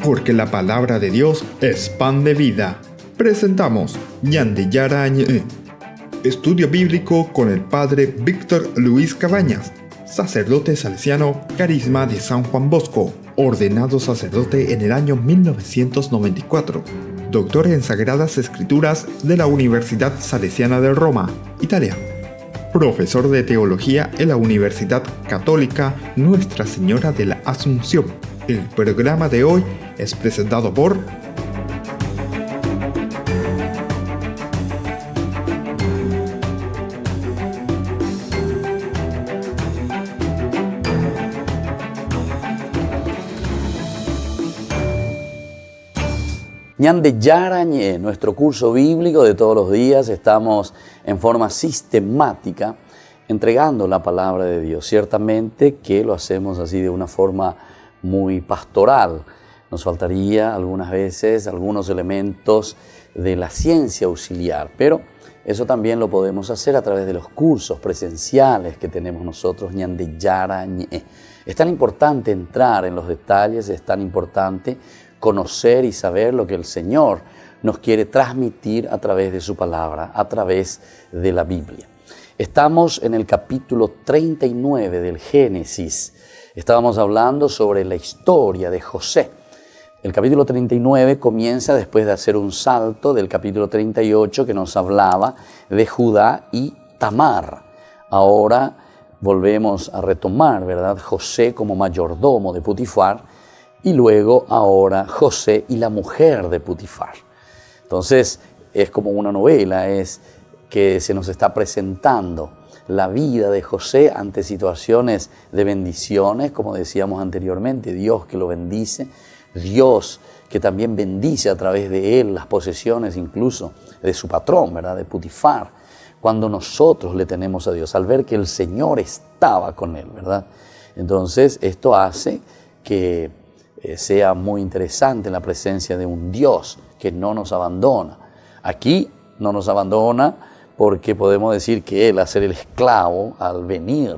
Porque la palabra de Dios es pan de vida. Presentamos Ñande Yarañe, estudio bíblico con el padre Víctor Luis Cabañas, sacerdote salesiano, Carisma de San Juan Bosco, ordenado sacerdote en el año 1994, doctor en Sagradas Escrituras de la Universidad Salesiana de Roma, Italia, profesor de teología en la Universidad Católica Nuestra Señora de la Asunción. El programa de hoy es presentado por Ñande Yarañe, nuestro curso bíblico de todos los días. Estamos en forma sistemática entregando la palabra de Dios. Ciertamente que lo hacemos así de una forma muy pastoral. Nos faltaría algunas veces algunos elementos de la ciencia auxiliar, pero eso también lo podemos hacer a través de los cursos presenciales que tenemos nosotros, Ñande Yarañe. Es tan importante entrar en los detalles, es tan importante conocer y saber lo que el Señor nos quiere transmitir a través de su palabra, a través de la Biblia. Estamos en el capítulo 39 del Génesis. Estábamos hablando sobre la historia de José. El capítulo 39 comienza después de hacer un salto del capítulo 38 que nos hablaba de Judá y Tamar. Ahora volvemos a retomar, ¿verdad? José como mayordomo de Potifar y luego ahora José y la mujer de Potifar. Entonces es como una novela, es que se nos está presentando la vida de José ante situaciones de bendiciones, como decíamos anteriormente, Dios que lo bendice, Dios que también bendice a través de él las posesiones incluso de su patrón, ¿verdad? De Potifar, cuando nosotros le tenemos a Dios, al ver que el Señor estaba con él, ¿verdad? Entonces esto hace que sea muy interesante la presencia de un Dios que no nos abandona. Aquí no nos abandona porque podemos decir que él, al ser el esclavo, al venir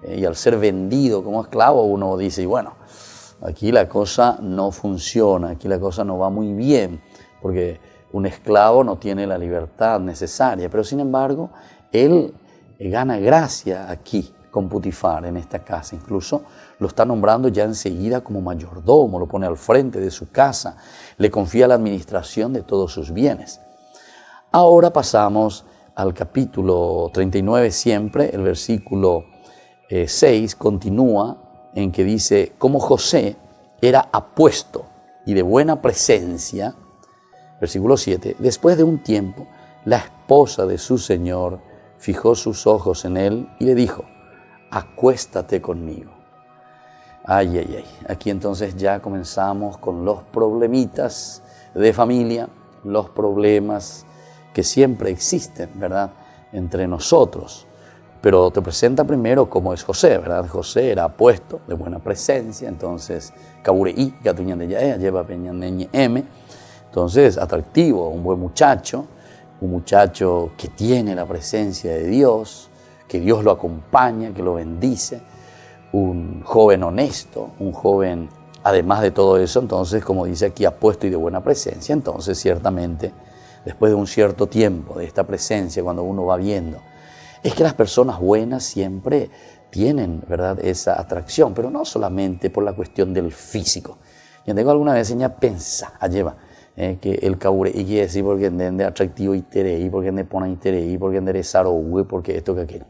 y al ser vendido como esclavo, uno dice, y bueno, aquí la cosa no funciona, aquí la cosa no va muy bien, porque un esclavo no tiene la libertad necesaria, pero sin embargo, él gana gracia aquí con Potifar en esta casa. Incluso lo está nombrando ya enseguida como mayordomo, lo pone al frente de su casa, le confía la administración de todos sus bienes. Ahora pasamos al capítulo 39 siempre, el versículo 6 continúa en que dice, como José era apuesto y de buena presencia, versículo 7, después de un tiempo, la esposa de su señor fijó sus ojos en él y le dijo, acuéstate conmigo. Ay, ay, ay. Aquí entonces ya comenzamos con los problemitas de familia, los problemas que siempre existen, ¿verdad?, entre nosotros. Pero te presenta primero cómo es José, ¿verdad? José era apuesto, de buena presencia, entonces, Kabureí, Gatuñan de Yaea, lleva Peñan M. Entonces, atractivo, un buen muchacho, un muchacho que tiene la presencia de Dios, que Dios lo acompaña, que lo bendice, un joven honesto, un joven, además de todo eso, entonces, como dice aquí, apuesto y de buena presencia. Entonces, ciertamente, después de un cierto tiempo de esta presencia, cuando uno va viendo, es que las personas buenas siempre tienen, ¿verdad?, esa atracción, pero no solamente por la cuestión del físico. Yo tengo alguna vez ya pensar, lleva, que el caure y que decir porque de atractivo y terei, porque de pona y terei, porque de saro, porque esto que aquello.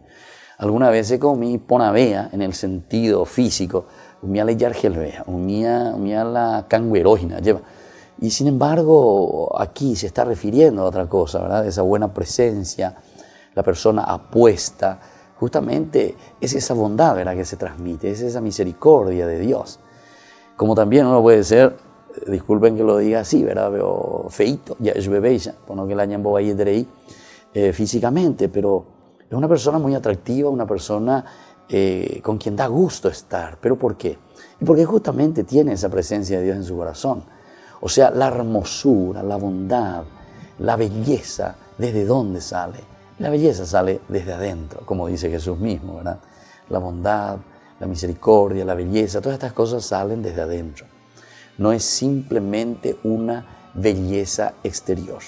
Alguna vez comí ponavea en el sentido físico, umía la yargelvea, umía la canguerógina, lleva. Y sin embargo, aquí se está refiriendo a otra cosa, ¿verdad? Esa buena presencia, la persona apuesta, justamente es esa bondad, ¿verdad?, que se transmite, es esa misericordia de Dios. Como también uno puede ser, disculpen que lo diga así, ¿verdad?, veo feito, ya es bebeja, por no que la ñambo ahí físicamente, pero es una persona muy atractiva, una persona con quien da gusto estar. ¿Pero por qué? Y porque justamente tiene esa presencia de Dios en su corazón. O sea, la hermosura, la bondad, la belleza, ¿desde dónde sale? La belleza sale desde adentro, como dice Jesús mismo, ¿verdad? La bondad, la misericordia, la belleza, todas estas cosas salen desde adentro. no es simplemente una belleza exterior.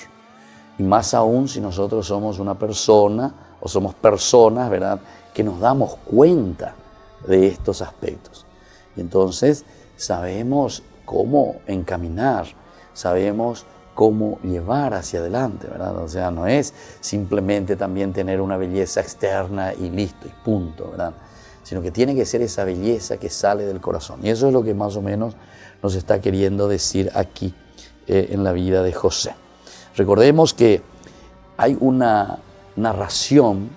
Y más aún si nosotros somos una persona o somos personas, ¿verdad?, que nos damos cuenta de estos aspectos. Y entonces sabemos cómo encaminar, sabemos cómo llevar hacia adelante, ¿verdad? O sea, no es simplemente también tener una belleza externa y listo, y punto, ¿verdad? Sino que tiene que ser esa belleza que sale del corazón. Y eso es lo que más o menos nos está queriendo decir aquí en la vida de José. Recordemos que hay una narración,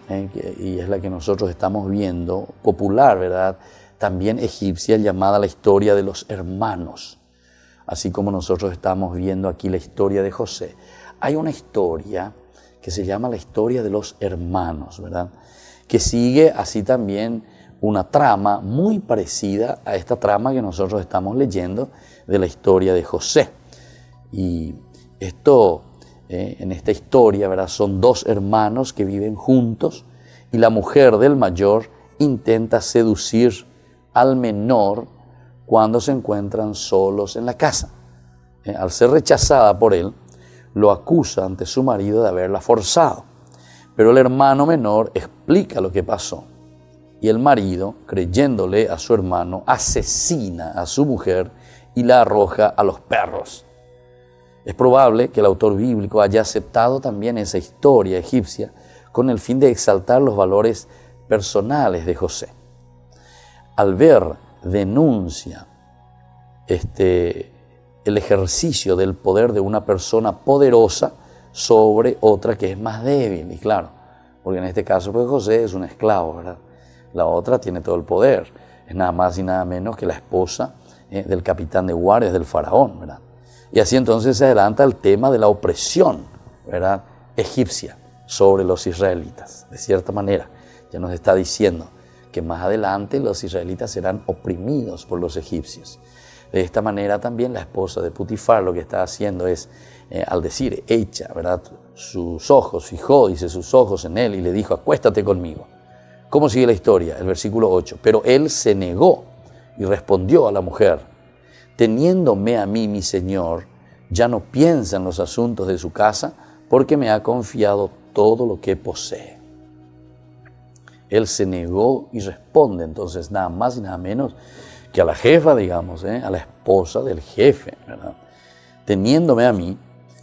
y es la que nosotros estamos viendo, popular, ¿verdad?, también egipcia, llamada la historia de los hermanos. Así como nosotros estamos viendo aquí la historia de José, hay una historia que se llama la historia de los hermanos, ¿verdad?, que sigue así también una trama muy parecida a esta trama que nosotros estamos leyendo de la historia de José. Y esto, en esta historia, ¿verdad?, son dos hermanos que viven juntos y la mujer del mayor intenta seducir al menor cuando se encuentran solos en la casa. Al ser rechazada por él, lo acusa ante su marido de haberla forzado. Pero el hermano menor explica lo que pasó. Y el marido, creyéndole a su hermano, asesina a su mujer y la arroja a los perros. Es probable que el autor bíblico haya aceptado también esa historia egipcia con el fin de exaltar los valores personales de José. Al ver, denuncia el ejercicio del poder de una persona poderosa sobre otra que es más débil. Y claro, porque en este caso pues José es un esclavo, ¿verdad? La otra tiene todo el poder, es nada más y nada menos que la esposa del capitán de guardias del faraón, ¿verdad? Y así entonces se adelanta el tema de la opresión, ¿verdad?, egipcia sobre los israelitas. De cierta manera, ya nos está diciendo que más adelante los israelitas serán oprimidos por los egipcios. De esta manera también la esposa de Putifar lo que está haciendo es, al decir, echa, ¿verdad?, sus ojos, fijó, dice, sus ojos en él y le dijo, acuéstate conmigo. ¿Cómo sigue la historia? El versículo 8. Pero él se negó y respondió a la mujer, teniéndome a mí mi señor, ya no piensa en los asuntos de su casa, porque me ha confiado todo lo que posee. Él se negó y responde entonces nada más y nada menos que a la jefa, digamos, a la esposa del jefe, ¿verdad? Teniéndome a mí,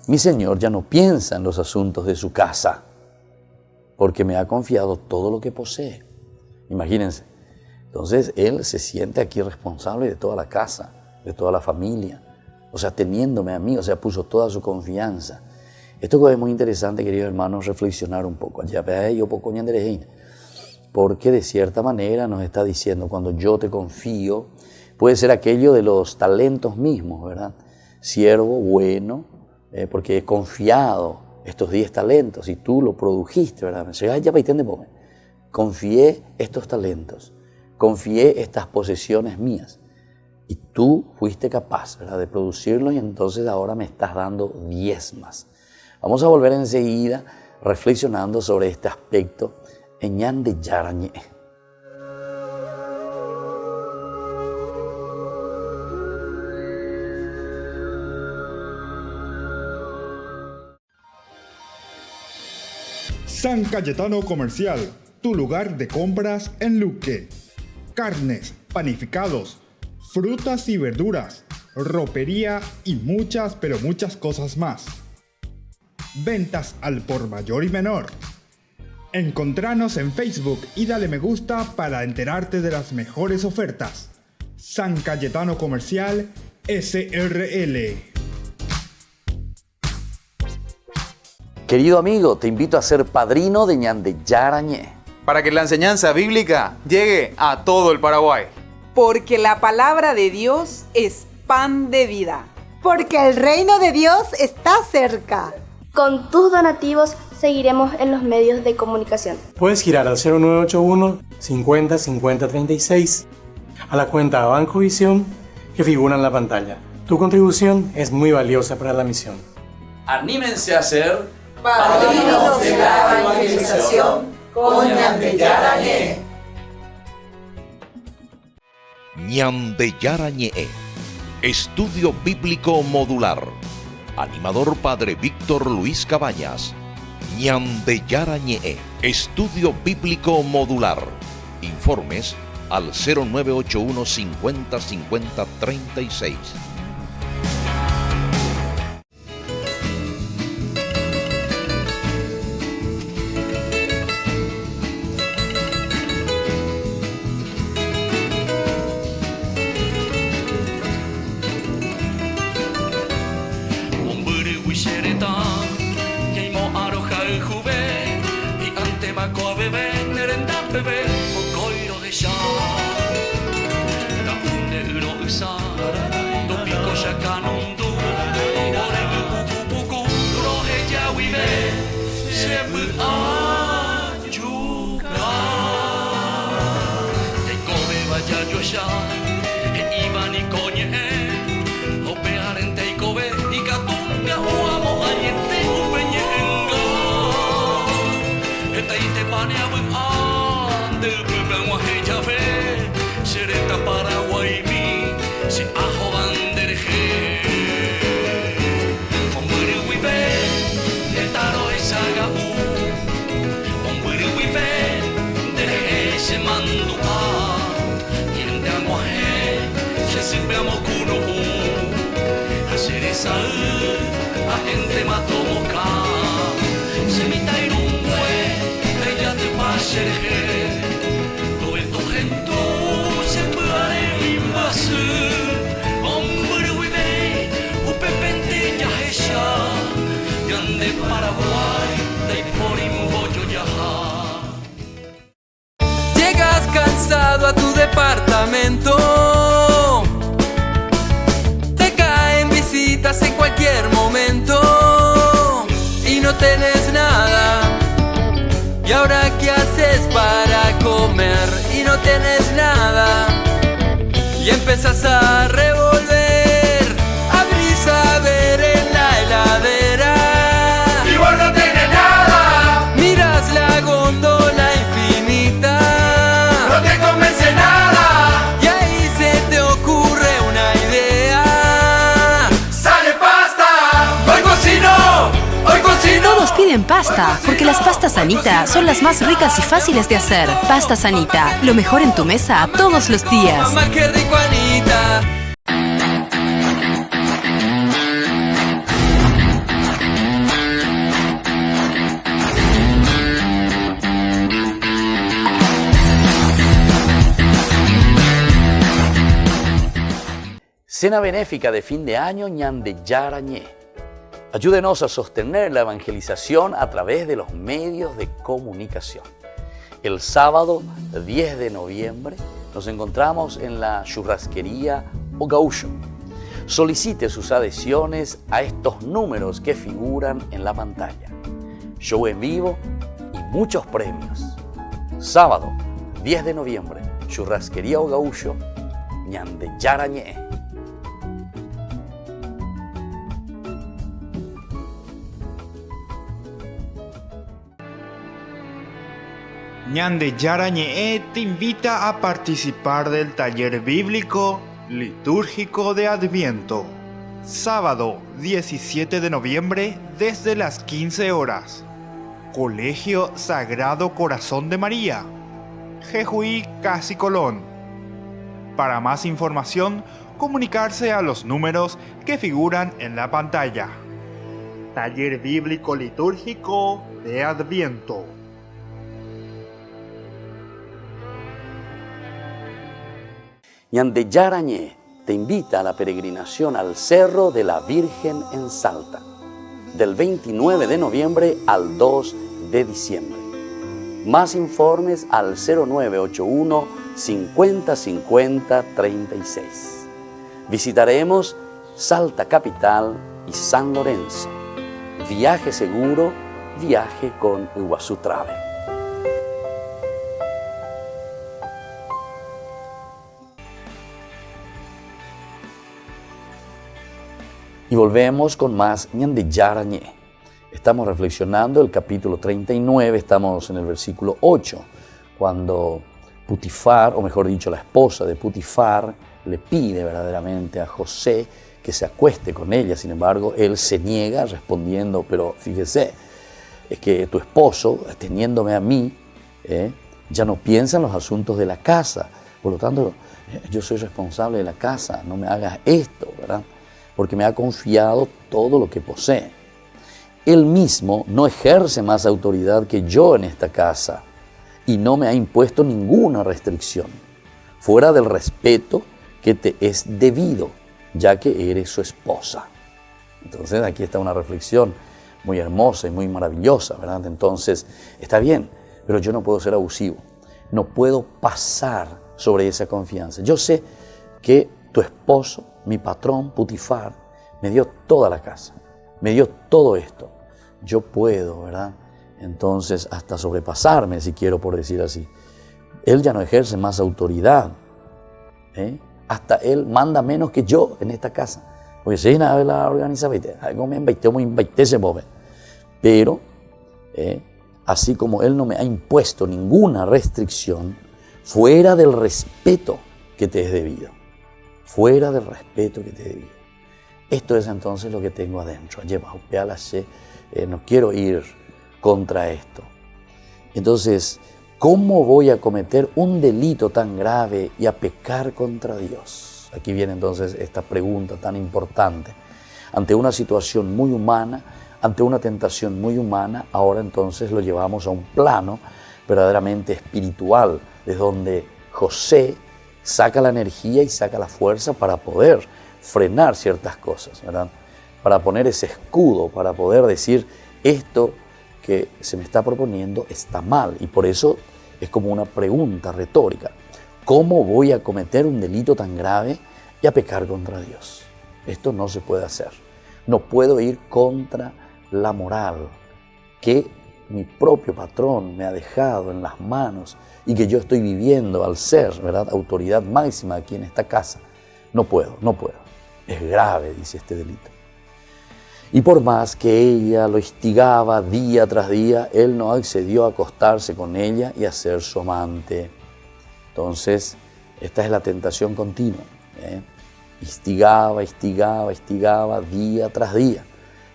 mi señor ya no piensa en los asuntos de su casa, porque me ha confiado todo lo que posee. Imagínense. Entonces, él se siente aquí responsable de toda la casa, de toda la familia. O sea, teniéndome a mí, o sea, puso toda su confianza. Esto es muy interesante, queridos hermanos, reflexionar un poco. Porque de cierta manera nos está diciendo, cuando yo te confío, puede ser aquello de los talentos mismos, ¿verdad? Siervo bueno, porque he confiado estos 10 talentos y tú lo produjiste, ¿verdad? Confié estos talentos, confié estas posesiones mías y tú fuiste capaz, ¿verdad?, de producirlos y entonces ahora me estás dando 10 más. Vamos a volver enseguida reflexionando sobre este aspecto en Ñande Yarañe. San Cayetano Comercial, tu lugar de compras en Luque. Carnes, panificados, frutas y verduras, ropería y muchas, pero muchas cosas más. Ventas al por mayor y menor. Encontranos en Facebook y dale me gusta para enterarte de las mejores ofertas. San Cayetano Comercial SRL. Querido amigo, te invito a ser padrino de Ñande Yarañé, para que la enseñanza bíblica llegue a todo el Paraguay. Porque la palabra de Dios es pan de vida. Porque el reino de Dios está cerca. Con tus donativos seguiremos en los medios de comunicación. Puedes girar al 0981 50 50 36 a la cuenta Banco Visión que figura en la pantalla. Tu contribución es muy valiosa para la misión. Anímense a ser padrinos de la evangelización con Ñande Yarañé. Ñande Yarañé, Estudio Bíblico Modular. Animador Padre Víctor Luis Cabañas. Ñandeyarañe. Estudio Bíblico Modular. Informes al 0981 50 50 36. Llegas cansado a tu departamento, te caen visitas en cualquier momento y no tenés nada. ¿Y ahora qué haces para comer? Y no tenés nada. Y empezás a revolver, abrís a ver en la heladera y vos no tenés nada. Miras la góndola infinita, no te convence nada. Y ahí se te ocurre una idea. ¡Sale pasta! ¡Hoy cocino! ¡Hoy cocino! Todos piden pasta, porque las pastas Anita son las más ricas y fáciles de hacer. Pastas Anita, lo mejor en tu mesa todos los días. Mamá, qué rico, Anita. Cena benéfica de fin de año Ñandeyarañe. Ayúdenos a sostener la evangelización a través de los medios de comunicación. El sábado 10 de noviembre nos encontramos en la churrasquería Ogausho. Solicite sus adhesiones a estos números que figuran en la pantalla. Show en vivo y muchos premios. Sábado 10 de noviembre, churrasquería Ogausho, Ñandeyarañe. Ñandeyarañe te invita a participar del taller bíblico litúrgico de Adviento. Sábado 17 de noviembre desde las 15 horas. Colegio Sagrado Corazón de María. Jejuí, Casi Colón. Para más información, comunicarse a los números que figuran en la pantalla. Taller bíblico litúrgico de Adviento. Ñandeyarañe te invita a la peregrinación al Cerro de la Virgen en Salta, del 29 de noviembre al 2 de diciembre. Más informes al 0981 50 50 36. Visitaremos Salta Capital y San Lorenzo. Viaje seguro, viaje con Iguazú Travel. Y volvemos con más Ñandeyarañe. Estamos reflexionando el capítulo 39, estamos en el versículo 8, cuando Putifar, o mejor dicho, la esposa de Putifar, le pide verdaderamente a José que se acueste con ella. Sin embargo, él se niega respondiendo, pero fíjese, es que tu esposo, teniéndome a mí, ya no piensa en los asuntos de la casa. Por lo tanto, yo soy responsable de la casa, no me hagas esto, ¿verdad? Porque me ha confiado todo lo que posee. Él mismo no ejerce más autoridad que yo en esta casa y no me ha impuesto ninguna restricción, fuera del respeto que te es debido, ya que eres su esposa. Entonces aquí está una reflexión muy hermosa y muy maravillosa, ¿verdad? Entonces, está bien, pero yo no puedo ser abusivo, no puedo pasar sobre esa confianza. Yo sé que tu esposo, mi patrón Putifar, me dio toda la casa, me dio todo esto. Yo puedo, ¿verdad? Entonces, hasta sobrepasarme, si quiero por decir así. Él ya no ejerce más autoridad. Hasta él manda menos que yo en esta casa. Porque si nada la organiza, algo me invité ese momento. Pero, así como él no me ha impuesto ninguna restricción, fuera del respeto que te es debido. Fuera del respeto que te es debido. Esto es entonces lo que tengo adentro. No quiero ir contra esto. Entonces, ¿cómo voy a cometer un delito tan grave y a pecar contra Dios? Aquí viene entonces esta pregunta tan importante. Ante una situación muy humana, ante una tentación muy humana, ahora entonces lo llevamos a un plano verdaderamente espiritual, desde donde José saca la energía y saca la fuerza para poder frenar ciertas cosas, ¿verdad? Para poner ese escudo, para poder decir, esto que se me está proponiendo está mal. Y por eso es como una pregunta retórica. ¿Cómo voy a cometer un delito tan grave y a pecar contra Dios? Esto no se puede hacer. No puedo ir contra la moral que mi propio patrón me ha dejado en las manos y que yo estoy viviendo al ser, ¿verdad?, autoridad máxima aquí en esta casa. No puedo. Es grave, dice este delito. Y por más que ella lo instigaba día tras día, él no accedió a acostarse con ella y a ser su amante. Entonces, esta es la tentación continua. Instigaba día tras día,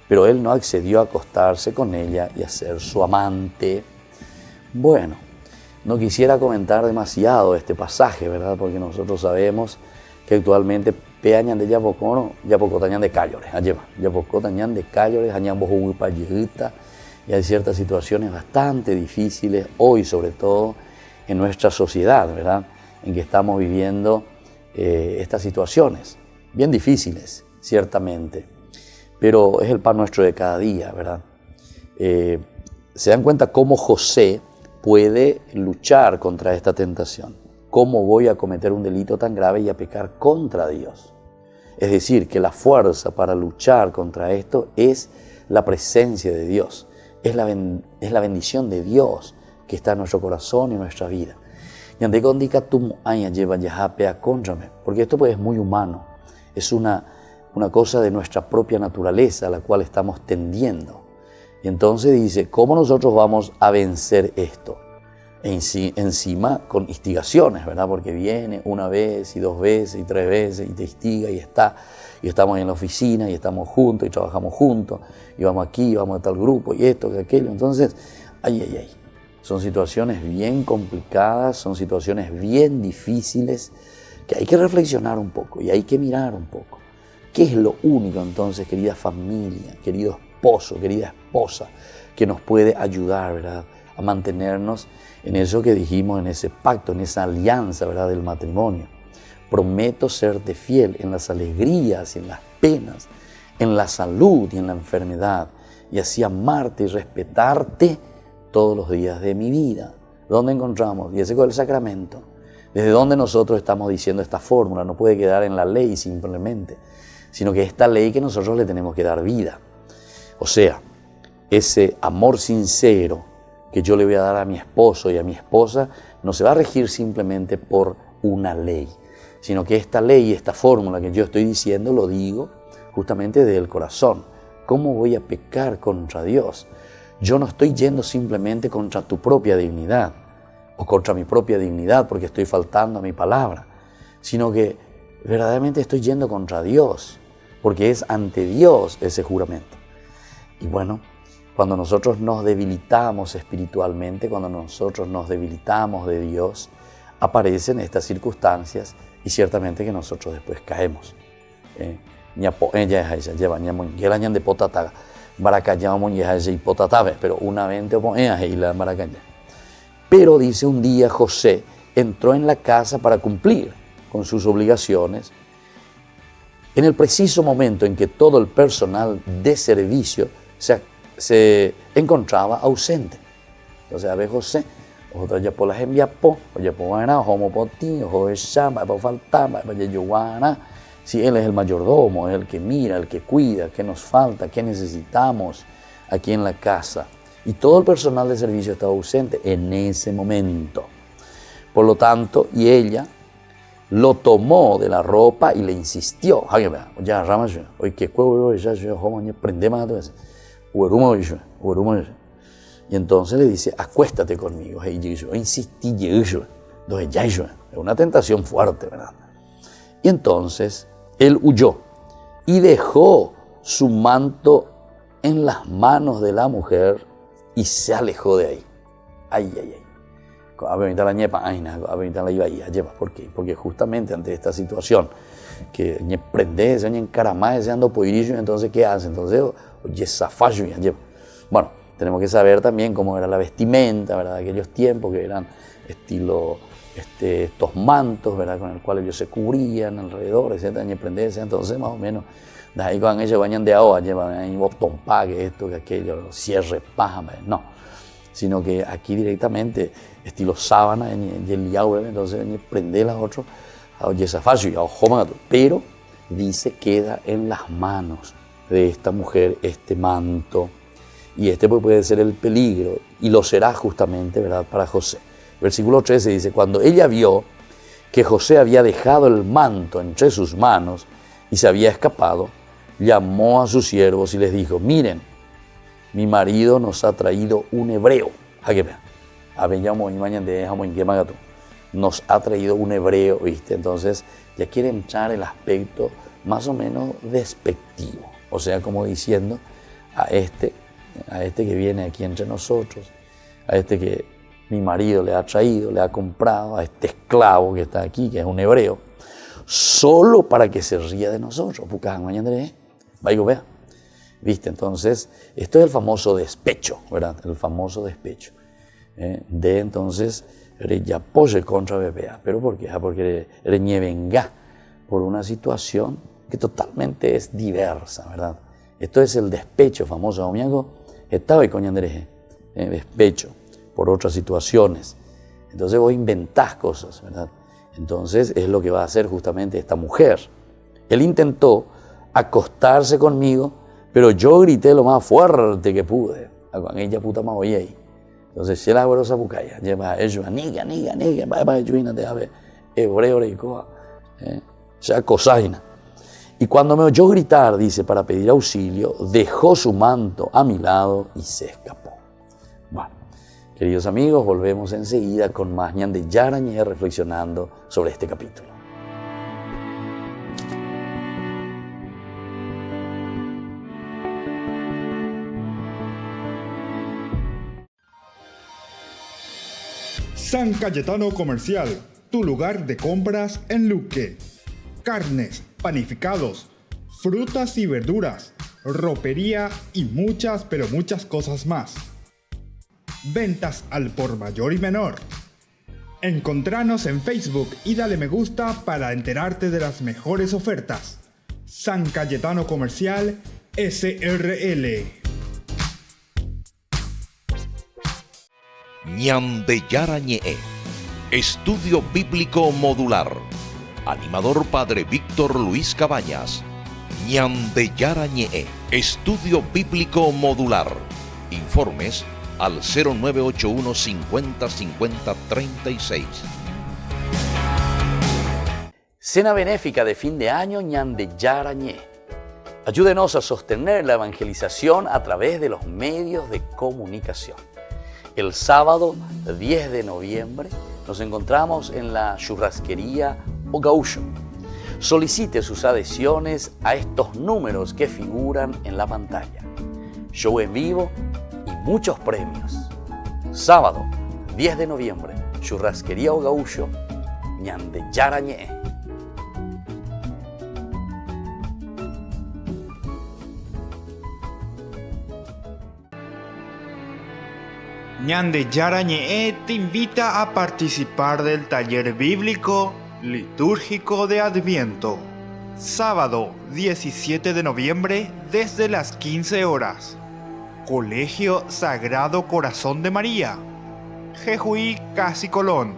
pero él no accedió a acostarse con ella y a ser su amante. Bueno, no quisiera comentar demasiado este pasaje, ¿verdad? Porque nosotros sabemos que actualmente peañan de yapocotañan de cayores, yapocotañan de cayores, y hay ciertas situaciones bastante difíciles hoy, sobre todo en nuestra sociedad, ¿verdad?, en que estamos viviendo estas situaciones bien difíciles, ciertamente, pero es el pan nuestro de cada día, ¿verdad? Se dan cuenta cómo José puede luchar contra esta tentación. ¿Cómo voy a cometer un delito tan grave y a pecar contra Dios? Es decir, que la fuerza para luchar contra esto es la presencia de Dios, es la bendición de Dios que está en nuestro corazón y en nuestra vida. Porque esto pues es muy humano, es una cosa de nuestra propia naturaleza a la cual estamos tendiendo. Y entonces dice, ¿cómo nosotros vamos a vencer esto? Encima con instigaciones, ¿verdad? Porque viene una vez y dos veces y tres veces y te instiga y estamos en la oficina y estamos juntos y trabajamos juntos y vamos aquí, y vamos a tal grupo y esto, y aquello. Entonces, son situaciones bien complicadas, son situaciones bien difíciles que hay que reflexionar un poco y hay que mirar un poco. ¿Qué es lo único entonces, querida familia, querido esposo, querida esposa, que nos puede ayudar, ¿verdad?, a mantenernos en eso que dijimos, en ese pacto, en esa alianza, ¿verdad?, del matrimonio? Prometo serte fiel en las alegrías y en las penas, en la salud y en la enfermedad, y así amarte y respetarte todos los días de mi vida. ¿Dónde encontramos? Y ese es el sacramento. Desde donde nosotros estamos diciendo esta fórmula, no puede quedar en la ley simplemente, sino que esta ley que nosotros le tenemos que dar vida. O sea, ese amor sincero que yo le voy a dar a mi esposo y a mi esposa no se va a regir simplemente por una ley, sino que esta ley y esta fórmula que yo estoy diciendo lo digo justamente desde el corazón. ¿Cómo voy a pecar contra Dios? Yo no estoy yendo simplemente contra tu propia dignidad o contra mi propia dignidad porque estoy faltando a mi palabra, sino que verdaderamente estoy yendo contra Dios, porque es ante Dios ese juramento. Y bueno, cuando nosotros nos debilitamos espiritualmente, cuando nosotros nos debilitamos de Dios, aparecen estas circunstancias y ciertamente que nosotros después caemos. Pero una vez Pero dice un día José entró en la casa para cumplir con sus obligaciones. En el preciso momento en que todo el personal de servicio se encontraba ausente. Entonces, a ver, José, otra ya por las enviapó, oye, por ganar, homo por ti, ojo de chamba, por faltar, oye, yo guana. Si él es el mayordomo, es el que mira, el que cuida, qué nos falta, qué necesitamos aquí en la casa. Y todo el personal de servicio estaba ausente en ese momento. Por lo tanto, y ella lo tomó de la ropa y le insistió. Ya, Ramash, hoy que cuevo ya, prende más. Y entonces le dice, acuéstate conmigo. Insistí, es una tentación fuerte, ¿verdad? Y entonces él huyó y dejó su manto en las manos de la mujer y se alejó de ahí. ¿Por qué? Porque justamente ante esta situación que prende, se encaramá, se ando poirillo, entonces ¿qué hace? Entonces, bueno, tenemos que saber también cómo era la vestimenta, ¿verdad? De aquellos tiempos que eran estilo estos mantos, ¿verdad? Con el cual ellos se cubrían alrededor, etc. Entonces, más o menos, de ahí cuando ellos bañan de agua, llevan ahí botón pague, esto, que aquello, cierre, paja, no. Sino que aquí directamente, estilo sábana, en el yagüe, entonces prende las otras, pero dice, queda en las manos de esta mujer este manto, y este puede ser el peligro, y lo será justamente, ¿verdad?, para José. Versículo 13 dice, cuando ella vio que José había dejado el manto entre sus manos y se había escapado, llamó a sus siervos y les dijo, miren, mi marido nos ha traído un hebreo. Nos ha traído un hebreo, ¿viste? Entonces ya quiere entrar el aspecto más o menos despectivo. O sea, como diciendo a este que viene aquí entre nosotros, a este que mi marido le ha traído, le ha comprado, a este esclavo que está aquí, que es un hebreo, solo para que se ría de nosotros. ¿Viste? Entonces, esto es el famoso despecho, ¿verdad? El famoso despecho. De entonces, reyapoye contra BPA. ¿Pero por qué? Porque reñevenga por una situación que totalmente es diversa, ¿verdad? Esto es el despecho famoso. Amigo, estaba y coño despecho por otras situaciones. Entonces vos inventás cosas, ¿verdad? Entonces es lo que va a hacer justamente esta mujer. Él intentó acostarse conmigo, pero yo grité lo más fuerte que pude. Con ella puta más oye ahí. Entonces, si la güerosa bucaya, lleva ellos, niga, va, hebreo, sea cosaina. Y cuando me oyó gritar, dice, para pedir auxilio, dejó su manto a mi lado y se escapó. Bueno, queridos amigos, volvemos enseguida con más Ñande Yarañé reflexionando sobre este capítulo. San Cayetano Comercial, tu lugar de compras en Luque. Carnes, panificados, frutas y verduras, ropería y muchas, pero muchas cosas más. Ventas al por mayor y menor. Encontranos en Facebook y dale me gusta para enterarte de las mejores ofertas. San Cayetano Comercial, SRL. Ñande Yarañé, Estudio Bíblico Modular. Animador Padre Víctor Luis Cabañas. Ñande Yarañé, Estudio Bíblico Modular. Informes al 0981 50 50 36. Cena benéfica de fin de año Ñande Yarañé. Ayúdenos a sostener la evangelización a través de los medios de comunicación. El sábado 10 de noviembre nos encontramos en la churrasquería O Gaúcho. Solicite sus adhesiones a estos números que figuran en la pantalla. Show en vivo y muchos premios. Sábado, 10 de noviembre, Churrasquería O Gaúcho, Ñande Yarañé. Ñande Yarañé te invita a participar del taller bíblico litúrgico de Adviento. Sábado 17 de noviembre desde las 15 horas. Colegio Sagrado Corazón de María, Jejuí, Casi Colón.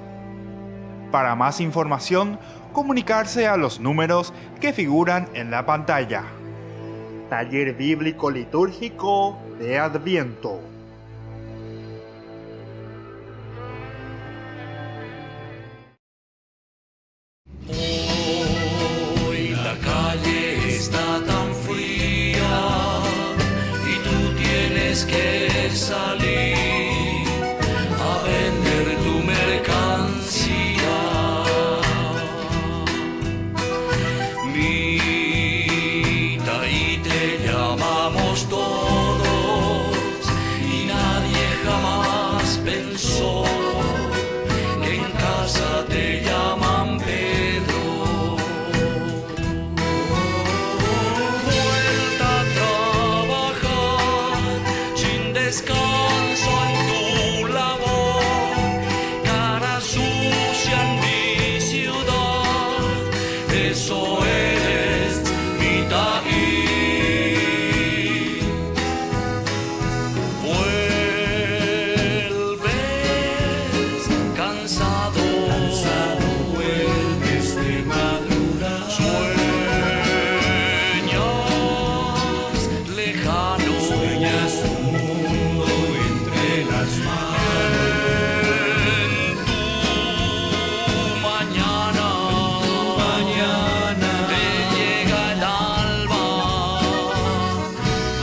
Para más información, comunicarse a los números que figuran en la pantalla. Taller bíblico litúrgico de Adviento. Hoy la calle está tan fría y tú tienes que salir a vender tu mercancía. Mita, y te llamamos todos y nadie jamás pensó que en casa te llaman Pedro. Vuelta a trabajar sin descanso en tu labor, cara sucia en mi ciudad, eso eres, Mita. Vuelves cansado, vuelves de madrugada, sueñas lejano, sueñas un mundo entre las manos. En tu mañana te llega el alba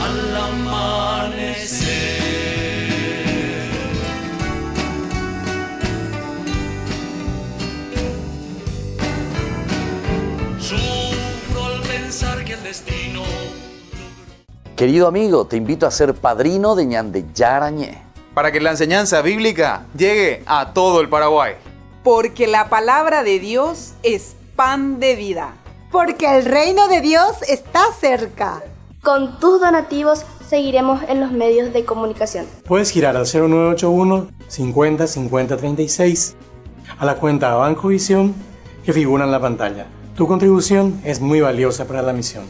al amanecer. Sufro al pensar que el destino. Querido amigo, te invito a ser padrino de Ñande Yarañé. Para que la enseñanza bíblica llegue a todo el Paraguay. Porque la palabra de Dios es pan de vida. Porque el reino de Dios está cerca. Con tus donativos seguiremos en los medios de comunicación. Puedes girar al 0981 50 50 36 a la cuenta Banco Visión que figura en la pantalla. Tu contribución es muy valiosa para la misión.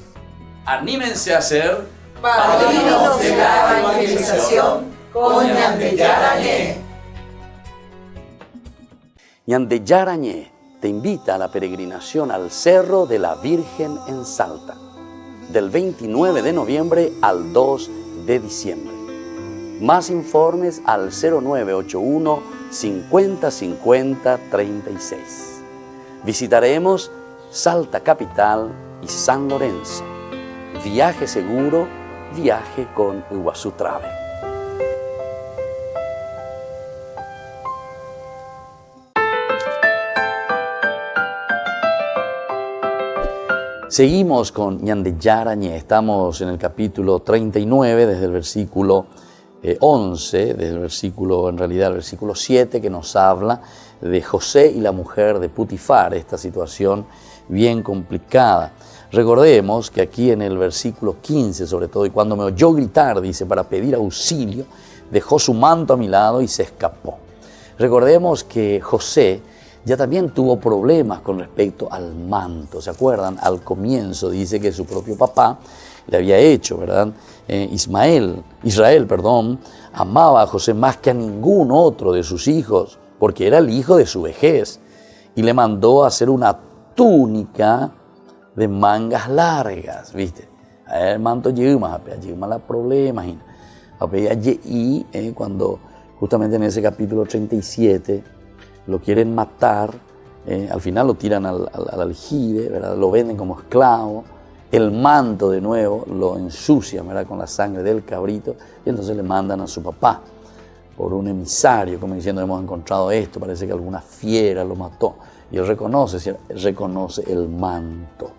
Anímense a ser Padrinos de la evangelización con Ñande Yarañé. Ñande Yarañé te invita a la peregrinación al Cerro de la Virgen en Salta, del 29 de noviembre al 2 de diciembre. Más informes al 0981 50 50 36. Visitaremos Salta Capital y San Lorenzo. Viaje seguro, viaje con Iguazú Travel. Seguimos con Ñande Yarañé. Estamos en el capítulo 39, desde el versículo 11, desde el versículo, en realidad el versículo 7, que nos habla de José y la mujer de Putifar, esta situación bien complicada. Recordemos que aquí en el versículo 15, sobre todo, y cuando me oyó gritar, dice, para pedir auxilio, dejó su manto a mi lado y se escapó. Recordemos que José ya también tuvo problemas con respecto al manto. ¿Se acuerdan? Al comienzo dice que su propio papá le había hecho, ¿verdad? Israel, amaba a José más que a ningún otro de sus hijos, porque era el hijo de su vejez, y le mandó a hacer una túnica de mangas largas, ¿viste? El manto llega la problemas, y cuando justamente en ese capítulo 37 lo quieren matar, al final lo tiran al aljibe, ¿verdad? Lo venden como esclavo, el manto de nuevo lo ensucian, ¿verdad? Con la sangre del cabrito, y entonces le mandan a su papá por un emisario, como diciendo, hemos encontrado esto, parece que alguna fiera lo mató. Y él reconoce el manto.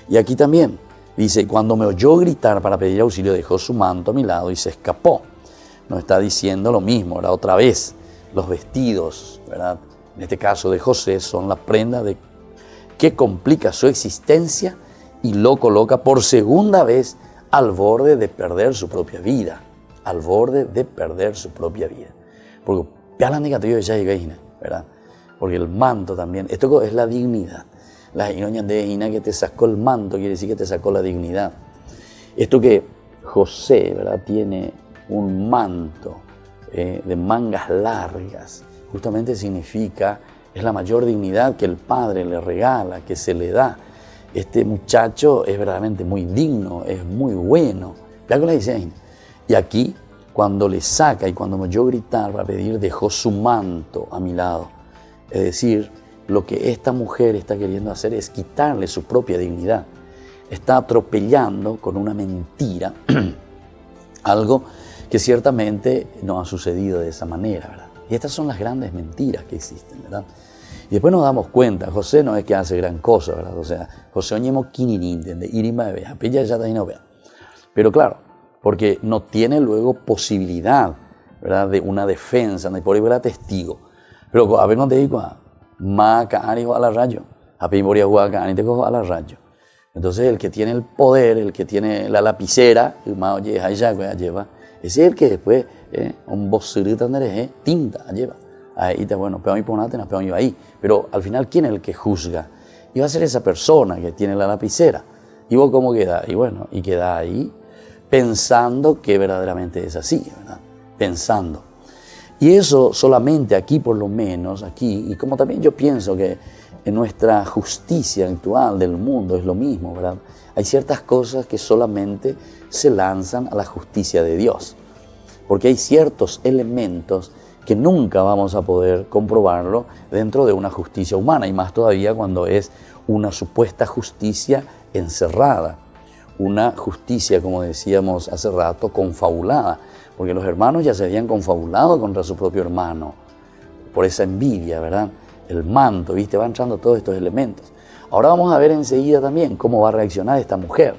Y aquí también dice, cuando me oyó gritar para pedir auxilio, dejó su manto a mi lado y se escapó. Nos está diciendo lo mismo, ¿verdad? Otra vez, los vestidos, ¿verdad? En este caso de José, son la prenda que complica su existencia y lo coloca por segunda vez al borde de perder su propia vida. Al borde de perder su propia vida. Porque, ¿verdad? Porque el manto también, esto es la dignidad. La de que te sacó el manto quiere decir que te sacó la dignidad. Esto que José, ¿verdad? Tiene un manto de mangas largas, justamente significa, es la mayor dignidad que el padre le regala, que se le da. Este muchacho es verdaderamente muy digno, es muy bueno. Ya con la dicen. Y aquí, cuando le saca y cuando me oyó gritar para pedir, dejó su manto a mi lado. Es decir, lo que esta mujer está queriendo hacer es quitarle su propia dignidad. Está atropellando con una mentira algo que ciertamente no ha sucedido de esa manera, ¿verdad? Y estas son las grandes mentiras que existen, ¿verdad? Y después nos damos cuenta, José no es que hace gran cosa, ¿verdad? O sea, José oñemo kinirin, ¿entiendes? Irima de apella ya está no vea. Pero claro, porque no tiene luego posibilidad, ¿verdad? De una defensa, de por ahí era testigo. Pero a ver, no te digo, ma caani a la rayo, a pimoria a caani te cojo a la rayo. Entonces el que tiene el poder, el que tiene la lapicera, oye, allá lleva, ese es el que después, un bocirita tinta lleva. Ahí te bueno, peón y ponate, no peón iba ahí. Pero al final, ¿quién es el que juzga? Y va a ser esa persona que tiene la lapicera. ¿Y vos cómo queda? Y bueno, y queda ahí pensando que verdaderamente es así, ¿verdad? Pensando. Y eso solamente aquí, por lo menos, aquí, y como también yo pienso que en nuestra justicia actual del mundo es lo mismo, ¿verdad? Hay ciertas cosas que solamente se lanzan a la justicia de Dios, porque hay ciertos elementos que nunca vamos a poder comprobarlo dentro de una justicia humana, y más todavía cuando es una supuesta justicia encerrada, una justicia, como decíamos hace rato, confabulada, porque los hermanos ya se habían confabulado contra su propio hermano, por esa envidia, ¿verdad? El manto, ¿viste? Va entrando todos estos elementos. Ahora vamos a ver enseguida también cómo va a reaccionar esta mujer.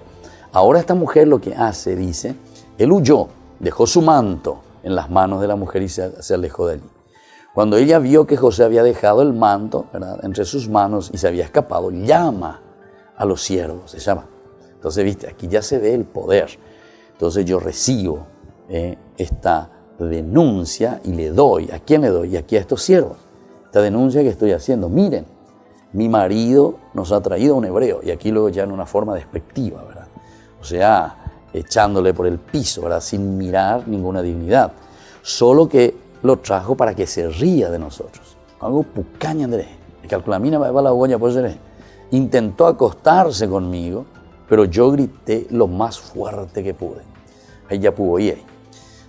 Ahora esta mujer lo que hace, dice, él huyó, dejó su manto en las manos de la mujer y se alejó de allí. Cuando ella vio que José había dejado el manto, ¿verdad?, entre sus manos y se había escapado, llama a los siervos, se llama. Entonces, viste, aquí ya se ve el poder. Entonces yo recibo esta denuncia y le doy. ¿A quién le doy? Y aquí a estos siervos. Esta denuncia que estoy haciendo. Miren, mi marido nos ha traído a un hebreo. Y aquí luego ya en una forma despectiva, ¿verdad? O sea, echándole por el piso, ¿verdad? Sin mirar ninguna dignidad. Solo que lo trajo para que se ría de nosotros. Algo pucaña, Andrés. El calculamina va a la boya, pues intentó acostarse conmigo, pero yo grité lo más fuerte que pude. Ella pudo ir.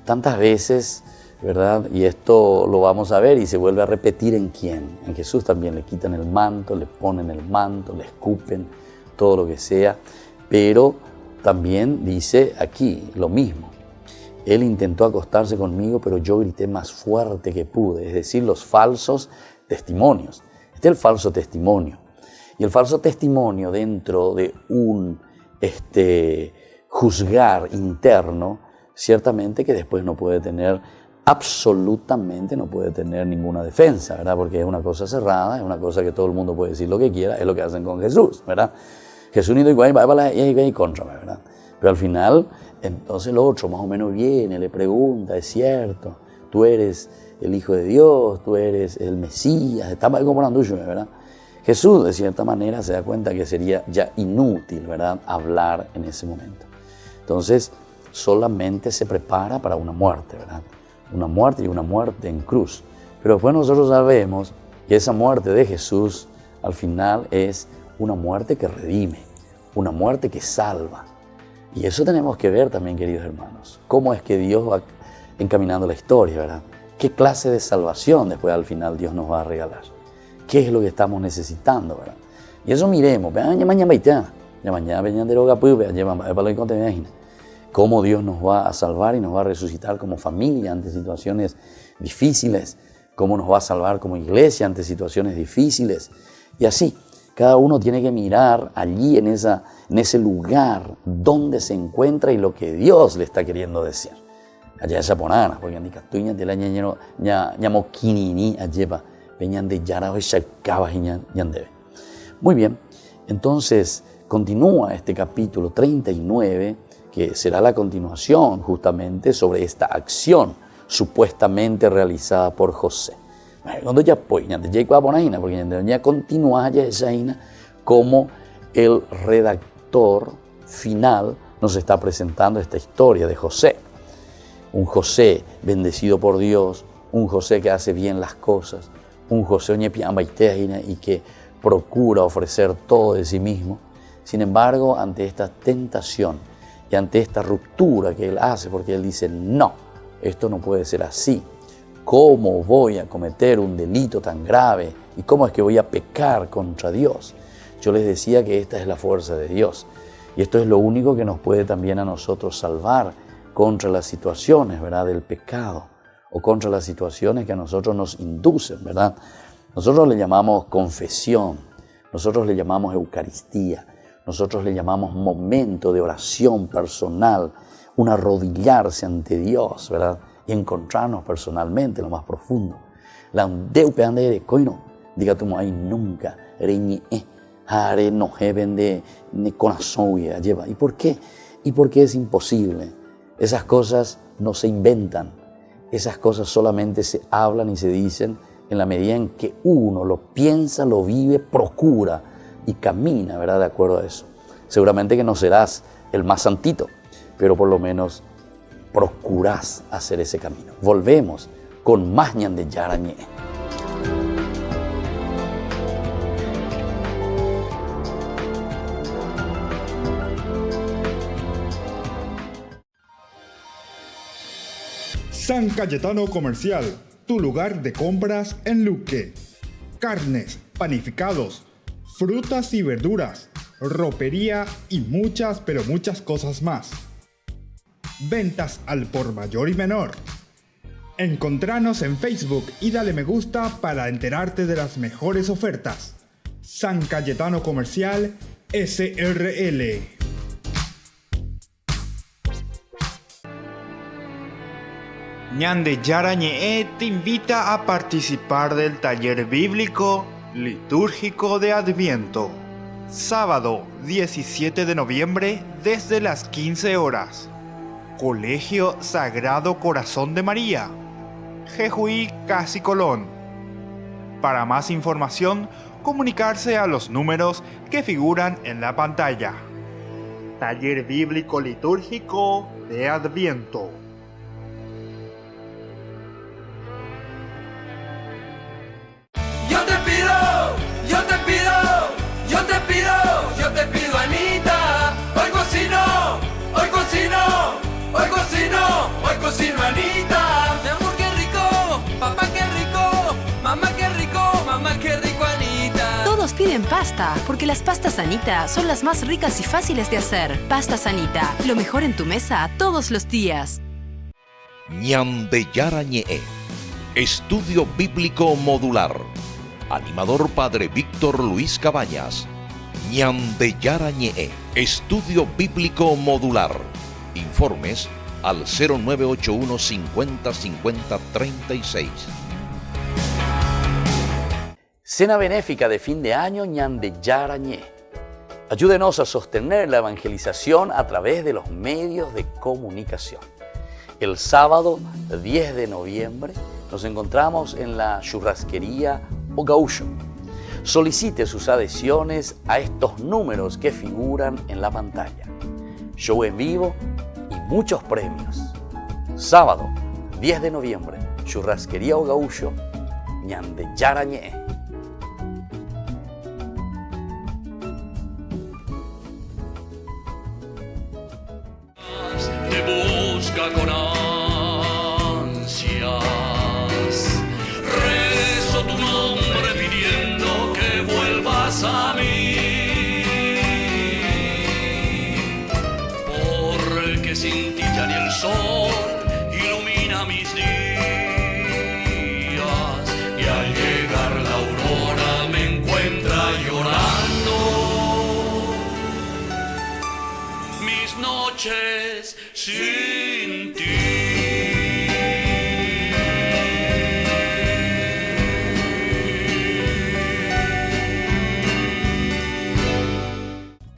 Tantas veces, ¿verdad? Y esto lo vamos a ver y se vuelve a repetir en quién. En Jesús también le quitan el manto, le ponen el manto, le escupen, todo lo que sea. Pero también dice aquí lo mismo. Él intentó acostarse conmigo, pero yo grité más fuerte que pude. Es decir, los falsos testimonios. Este es el falso testimonio. Y el falso testimonio dentro de un juzgar interno, ciertamente que después no puede tener, absolutamente no puede tener ninguna defensa, ¿verdad? Porque es una cosa cerrada, es una cosa que todo el mundo puede decir lo que quiera, es lo que hacen con Jesús, ¿verdad? Jesús ni igual va y contra, ¿verdad? Pero al final, entonces el otro más o menos viene, le pregunta, es cierto, tú eres el Hijo de Dios, tú eres el Mesías, estaba comprando, ¿verdad? Jesús, de cierta manera, se da cuenta que sería ya inútil, ¿verdad?, hablar en ese momento. Entonces, solamente se prepara para una muerte, ¿verdad? Una muerte y una muerte en cruz. Pero después nosotros sabemos que esa muerte de Jesús, al final, es una muerte que redime, una muerte que salva. Y eso tenemos que ver también, queridos hermanos. Cómo es que Dios va encaminando la historia, ¿verdad? ¿Qué clase de salvación después al final Dios nos va a regalar? ¿Qué es lo que estamos necesitando, verdad? Y eso miremos, cómo Dios nos va a salvar y nos va a resucitar como familia ante situaciones difíciles, cómo nos va a salvar como iglesia ante situaciones difíciles. Y así, cada uno tiene que mirar allí en ese lugar donde se encuentra y lo que Dios le está queriendo decir. Allá es japonana, porque andi katuña de la ñamo kinini ayepa, peñan de yara o shakaba ñandebe. Muy bien, entonces continúa este capítulo 39, que será la continuación justamente sobre esta acción supuestamente realizada por José. Cuando ya pues, porque ya continúa como el redactor final nos está presentando esta historia de José. Un José bendecido por Dios, un José que hace bien las cosas, un José y que procura ofrecer todo de sí mismo. Sin embargo, ante esta tentación y ante esta ruptura que él hace, porque él dice, no, esto no puede ser así. ¿Cómo voy a cometer un delito tan grave? ¿Y cómo es que voy a pecar contra Dios? Yo les decía que esta es la fuerza de Dios. Y esto es lo único que nos puede también a nosotros salvar contra las situaciones, ¿verdad?, del pecado, o contra las situaciones que a nosotros nos inducen, ¿verdad? Nosotros le llamamos confesión, nosotros le llamamos Eucaristía, nosotros le llamamos momento de oración personal, un arrodillarse ante Dios, ¿verdad?, y encontrarnos personalmente en lo más profundo. La undeupe ande de coino, diga tu ahí nunca, reñi hare no vende ni corazón lleva. ¿Y por qué? ¿Y por qué es imposible? Esas cosas no se inventan, esas cosas solamente se hablan y se dicen en la medida en que uno lo piensa, lo vive, procura y camina, ¿verdad?, de acuerdo a eso. Seguramente que no serás el más santito, pero por lo menos procurás hacer ese camino. Volvemos con más ñande yarañe. San Cayetano Comercial, tu lugar de compras en Luque. Carnes, panificados, frutas y verduras, ropería y muchas, pero muchas cosas más. Ventas al por mayor y menor. Encontranos en Facebook y dale me gusta para enterarte de las mejores ofertas. San Cayetano Comercial SRL. Ñande Yarañe te invita a participar del taller bíblico litúrgico de Adviento. Sábado 17 de noviembre desde las 15 horas. Colegio Sagrado Corazón de María, Jejuí, Casi Colón. Para más información, comunicarse a los números que figuran en la pantalla. Taller Bíblico Litúrgico de Adviento. Yo te pido, yo te pido, yo te pido, yo te pido, Anita. Hoy cocino, hoy cocino, hoy cocino, hoy cocino, Anita. Mi amor, qué rico, papá, qué rico, mamá, qué rico, Anita. Todos piden pasta, porque las pastas Anita son las más ricas y fáciles de hacer. Pastas Anita, lo mejor en tu mesa todos los días. Ñande Yarañe, Estudio Bíblico Modular. Animador Padre Víctor Luis Cabañas. Ñande Yarañe, Estudio Bíblico Modular. Informes al 0981 50 50 36. Cena benéfica de fin de año Ñande Yarañe. Ayúdenos a sostener la evangelización a través de los medios de comunicación. El sábado 10 de noviembre nos encontramos en la churrasquería O Gaúcho. Solicite sus adhesiones a estos números que figuran en la pantalla. Show en vivo y muchos premios. Sábado 10 de noviembre, churrasquería O Gaúcho, Ñande Yarañe. Te busca con ansias, rezo tu nombre pidiendo que vuelvas a mí, porque sin ti ya ni el sol ilumina mis días. noches sin ti.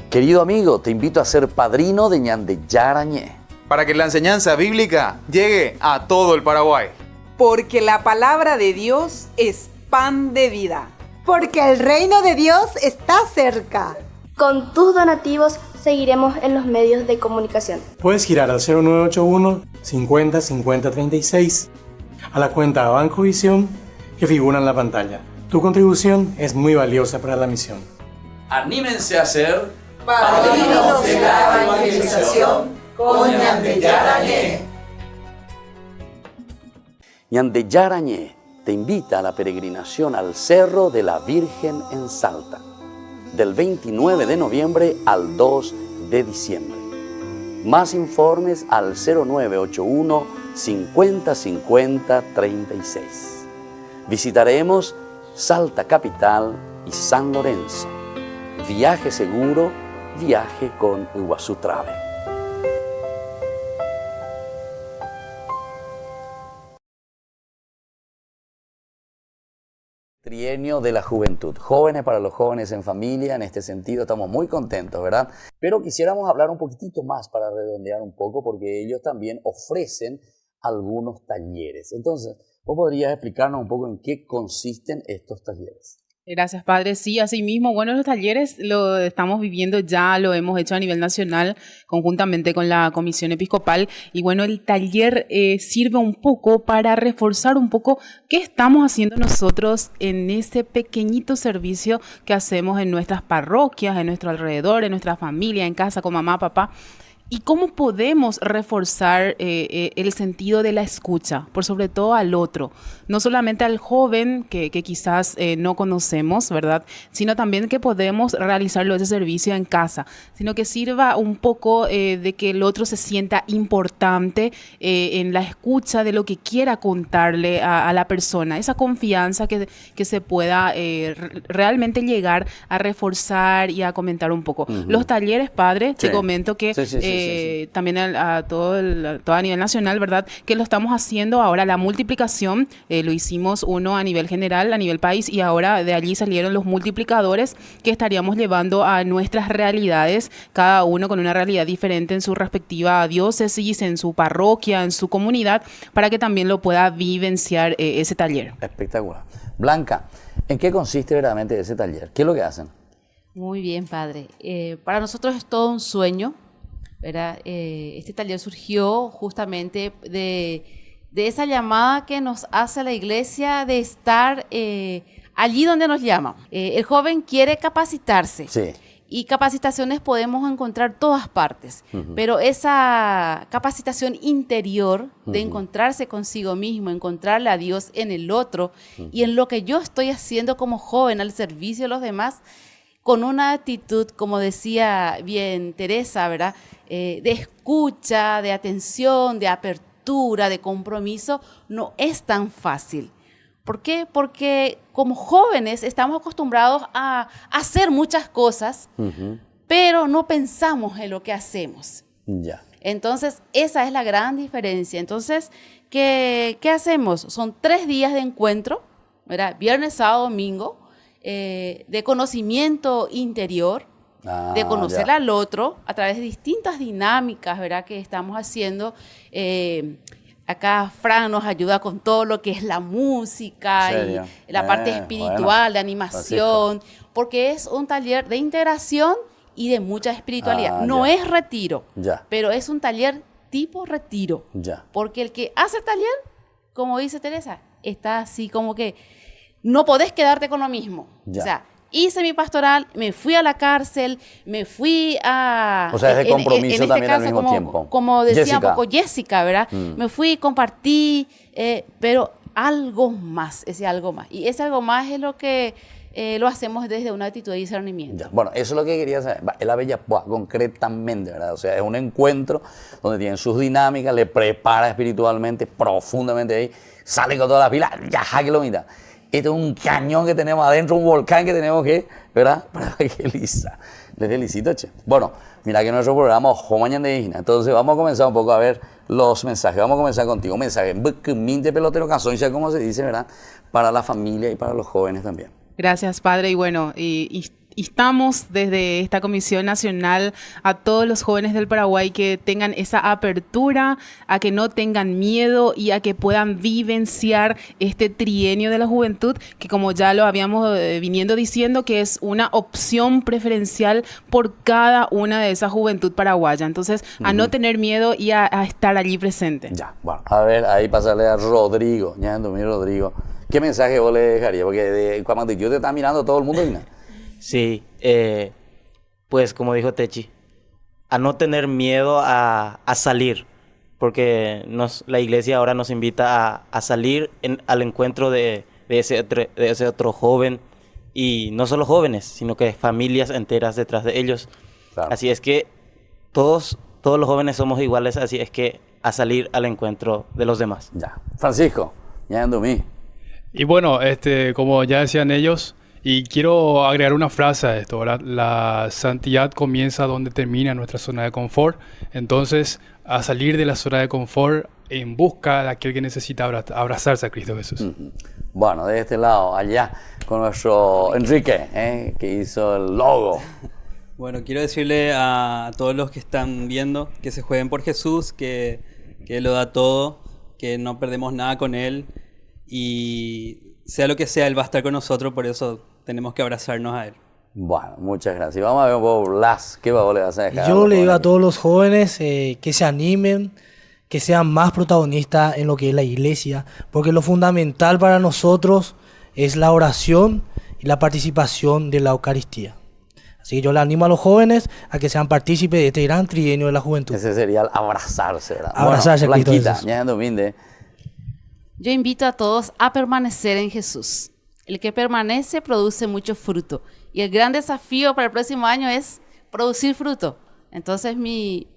Querido amigo, te invito a ser padrino de Ñande Yarañé, para que la enseñanza bíblica llegue a todo el Paraguay. Porque la palabra de Dios es pan de vida. Porque el reino de Dios está cerca. Con tus donativos seguiremos en los medios de comunicación. Puedes girar al 0981 50 50 36 a la cuenta Banco Visión que figura en la pantalla. Tu contribución es muy valiosa para la misión. Anímense a ser padrinos de la evangelización con Ñande Yarañé. Ñande Yarañé te invita a la peregrinación al Cerro de la Virgen en Salta, del 29 de noviembre al 2 de diciembre. Más informes al 0981 50 50 36. Visitaremos Salta Capital y San Lorenzo. Viaje seguro, viaje con Iguazú Travel. Trienio de la juventud. Jóvenes para los jóvenes en familia, en este sentido estamos muy contentos, ¿verdad? Pero quisiéramos hablar un poquitito más para redondear un poco, porque ellos también ofrecen algunos talleres. Entonces, ¿vos podrías explicarnos un poco en qué consisten estos talleres? Gracias, padre. Sí, así mismo. Bueno, los talleres lo estamos viviendo ya, lo hemos hecho a nivel nacional conjuntamente con la Comisión Episcopal. Y bueno, el taller sirve un poco para reforzar un poco qué estamos haciendo nosotros en ese pequeñito servicio que hacemos en nuestras parroquias, en nuestro alrededor, en nuestra familia, en casa con mamá, papá. ¿Y cómo podemos reforzar el sentido de la escucha, por sobre todo al otro? No solamente al joven que quizás no conocemos, ¿verdad? Sino también que podemos realizarlo ese servicio en casa, sino que sirva un poco de que el otro se sienta importante en la escucha de lo que quiera contarle a la persona. Esa confianza que se pueda realmente llegar a reforzar y a comentar un poco. Uh-huh. Los talleres, padre, Sí. te comento que Sí. también a todo a nivel nacional, ¿verdad? Que lo estamos haciendo ahora, la multiplicación, lo hicimos uno a nivel general, a nivel país, y ahora de allí salieron los multiplicadores que estaríamos llevando a nuestras realidades, cada uno con una realidad diferente en su respectiva diócesis, en su parroquia, en su comunidad, para que también lo pueda vivenciar ese taller. Espectacular. Blanca, ¿en qué consiste verdaderamente ese taller? ¿Qué es lo que hacen? Muy bien, padre. Para nosotros es todo un sueño, ¿verdad? Este taller surgió justamente de esa llamada que nos hace la iglesia de estar allí donde nos llama. El joven quiere capacitarse. Sí. Y capacitaciones podemos encontrar todas partes, pero esa capacitación interior de encontrarse consigo mismo, encontrarle a Dios en el otro y en lo que yo estoy haciendo como joven al servicio de los demás, con una actitud, como decía bien Teresa, ¿verdad? De escucha, de atención, de apertura, de compromiso, no es tan fácil. ¿Por qué? Porque como jóvenes estamos acostumbrados a hacer muchas cosas, pero no pensamos en lo que hacemos. Ya. Entonces, esa es la gran diferencia. Entonces, ¿qué hacemos? Son 3 días de encuentro, ¿verdad? Viernes, sábado, domingo, de conocimiento interior, de conocer ya. al otro a través de distintas dinámicas, ¿verdad? Que estamos haciendo. Acá Fran nos ayuda con todo lo que es la música y la parte espiritual, bueno, de animación, porque es un taller de integración y de mucha espiritualidad. No ya. es retiro, Ya. pero es un taller tipo retiro, Ya. porque el que hace el taller, como dice Teresa, está así como que no podés quedarte con lo mismo. Ya. O sea, hice mi pastoral, me fui a la cárcel, me fui a... O sea, es de compromiso en también al caso, mismo tiempo. Como decía Jessica. un poco Jessica, ¿verdad? Me fui, compartí, pero algo más, ese algo más. Y ese algo más es lo que lo hacemos desde una actitud de discernimiento. Ya. Bueno, eso es lo que quería saber. Es la Bella Poa, concretamente, ¿verdad? O sea, es un encuentro donde tienen sus dinámicas, le prepara espiritualmente, profundamente ahí, sale con todas las pilas, ya jaque lo mitad. Este es un cañón que tenemos adentro, un volcán que tenemos que, ¿verdad? Para evangelizar. Les felicito, che. Bueno, mira que nuestro programa es mañana de Igna. Entonces vamos a comenzar un poco a ver los mensajes. Vamos a comenzar contigo. Un mensaje, de pelotero canción, ya como se dice, ¿verdad? Para la familia y para los jóvenes también. Gracias, Padre. Y bueno, instamos desde esta Comisión Nacional a todos los jóvenes del Paraguay que tengan esa apertura, a que no tengan miedo y a que puedan vivenciar este trienio de la juventud, que como ya lo habíamos viniendo diciendo, que es una opción preferencial por cada una de esa juventud paraguaya. Entonces, a no tener miedo y a estar allí presente. Ya, bueno, a ver, ahí pasarle a Rodrigo, Rodrigo. ¿Qué mensaje vos le dejarías? Porque cuando yo te está mirando todo el mundo, Igna. Sí, pues como dijo Techi, a no tener miedo a salir, porque la iglesia ahora nos invita a salir al encuentro de ese otro joven, y no solo jóvenes, sino que familias enteras detrás de ellos. Claro. Así es que todos los jóvenes somos iguales, así es que a salir al encuentro de los demás. Ya. Francisco, ya ando mí. Y bueno, como ya decían ellos, y quiero agregar una frase a esto, ¿verdad? La santidad comienza donde termina nuestra zona de confort. Entonces, a salir de la zona de confort en busca de aquel que necesita abrazarse a Cristo Jesús. Bueno, de este lado, allá, con nuestro Enrique, que hizo el logo. Bueno, quiero decirle a todos los que están viendo que se jueguen por Jesús, que Él lo da todo, que no perdemos nada con Él, y sea lo que sea, Él va a estar con nosotros, por eso tenemos que abrazarnos a Él. Bueno, muchas gracias. Vamos a ver un poco, Blas, ¿qué vos le vas a dejar? Yo le digo a todos los jóvenes que se animen, que sean más protagonistas en lo que es la iglesia, porque lo fundamental para nosotros es la oración y la participación de la Eucaristía. Así que yo le animo a los jóvenes a que sean partícipes de este gran trienio de la juventud. Ese sería el abrazarse, ¿verdad? Abrazarse, bueno, a Cristo Blanquita, Jesús. Yo invito a todos a permanecer en Jesús. El que permanece produce mucho fruto. Y el gran desafío para el próximo año es producir fruto. Entonces mi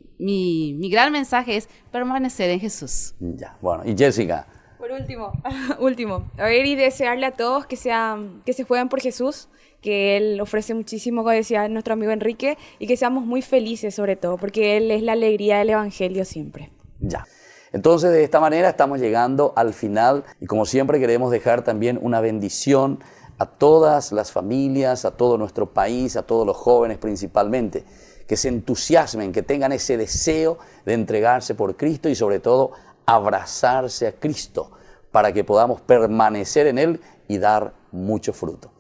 gran mensaje es permanecer en Jesús. Ya, bueno. Y Jessica. Por último, a ver, y desearle a todos que se jueguen por Jesús, que Él ofrece muchísimo, como decía nuestro amigo Enrique, y que seamos muy felices sobre todo, porque Él es la alegría del Evangelio siempre. Ya. Entonces, de esta manera estamos llegando al final, y como siempre queremos dejar también una bendición a todas las familias, a todo nuestro país, a todos los jóvenes principalmente, que se entusiasmen, que tengan ese deseo de entregarse por Cristo y sobre todo abrazarse a Cristo para que podamos permanecer en Él y dar mucho fruto.